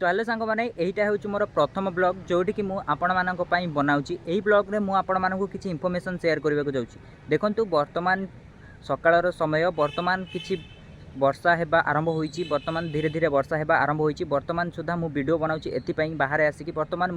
तो हेलो सांग मैंने यहीटा हूँ मोर प्रथम ब्लॉग जोटी कि मुझे बनाऊँगी यही ब्लॉग में मुझे किसी इनफॉरमेशन शेयर करने को जाऊँगी। देखंतु वर्तमान सकाळर समय वर्तमान किसी वर्षा हेबा आरंभ होईची वर्तमान धीरे धीरे वर्षा हेबा आरंभ होईची वर्तमान सुधा मु वीडियो बनाऊँगी एथिपाई बाहर आसिकी वर्तमान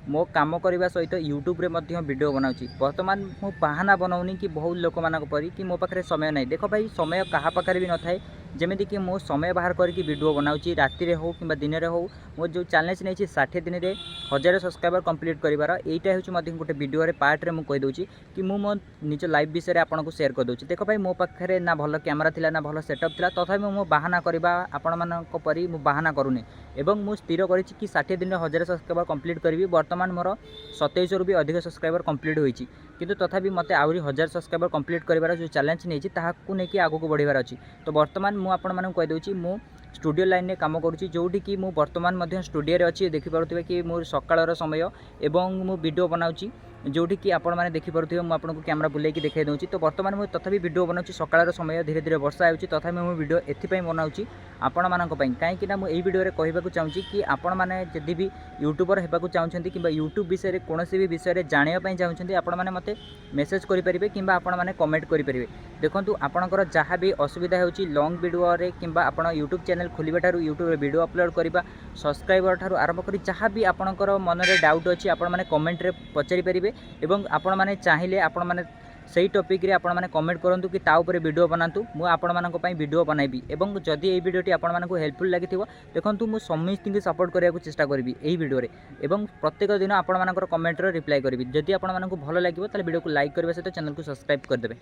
मो काम करने सहित यूट्यूब रे मध्य वीडियो बनाऊँगी। वर्तमान मु बाहाना बनाऊनी कि बहुत लोक मानक परी कि मो पाखे समय नहीं। देख भाई समय कहा पाखे भी न थाए जमीती कि मो समय बाहर करके वीडियो बनाऊँगी राति हो कि दिन में हो मो जो चैलेंज नहीं 60 दिन में 1000 सब्सक्राइबर कंप्लीट करार यहीटा हूँ गोटे वीडियो पार्ट में मुझे कि मो निज लाइफ विषय आपको शेयर कर दूँ। देख भाई मो पाखे ना भल कैमेरा थिला ना भल सेटअप थिला तथापि मो बाहाना करवा आपण मानक परी मु बाहाना करूनी एवं मु स्थिर करी कि 60 दिन में 1000 सब्सक्राइबर कंप्लीट करी। वर्तमान मोर 27 रु भी अधिक सब्सक्राइबर कंप्लीट होईची किंतु तथापि मते आउरी 1000 सब्सक्राइबर कंप्लीट करार जो चैलेंज नहीं ताकू नहीं आगू बढ़िबार अच्छी। तो वर्तमान मु आपण मानक कहि दउची मु स्टूडियो लाइन में काम करुँची जोटी कि मु वर्तमान मध्य स्टूडियो रे अच्छी देखिपे कि मोर सकाळर समय एवं मु वीडियो बनाऊँगी जोटी कि आपण मैंने देखिपे मुझे कैमेरा बुलाई देखा दूँगी। तो वर्तमान मुझे तथापि वीडियो बनाऊँगी सकाळर समय धीरे धीरे वर्षा होती तथापि मु वीडियो एथिपाई बनाऊँगी आपण मानक पई कहीं ना मुझे वीडियो कहवाक चाहूँगी कि आपण मैंने जदि भी यूट्यूबर होगा चाहते कि यूट्यूब विषय कौन भी विषय जानापी चाहते आपण मैंने मत मेसेज करेंगे कि आपण मैंने कमेंट करेंगे। देखो आपणकर जहाँ भी असुविधा हो लॉन्ग वीडियो कि आप यूट्यूब चैनल खोलिबा ठारू यूट्यूब वीडियो अपलोड करवा सब्सक्राइबर ठारू आरंभ कर जहाँ भी आपणकर मन में डाउट अच्छी आपण मैंने कमेंट रे पचारि पारिबे एवं आपण मैंने चाहिए आपण मैंने सही टॉपिक रे आपण मैंने कमेंट करूँ कि ता ऊपर वीडियो बनातु मु आपण मानक पई वीडियो बनैबी एवं जदि ये वीडियोटी आपण मानक हेल्पफुल लगी देखो मु समस्त सपोर्ट करने को चेष्टा करी यही वीडियो रे एवं प्रत्येक दिन आपण मानकर कमेंट रे रिप्लाई करी। जदि आपण मानक भल लगे ताले वीडियो को लाइक करबा सहित चैनल को सब्सक्राइब कर देबे।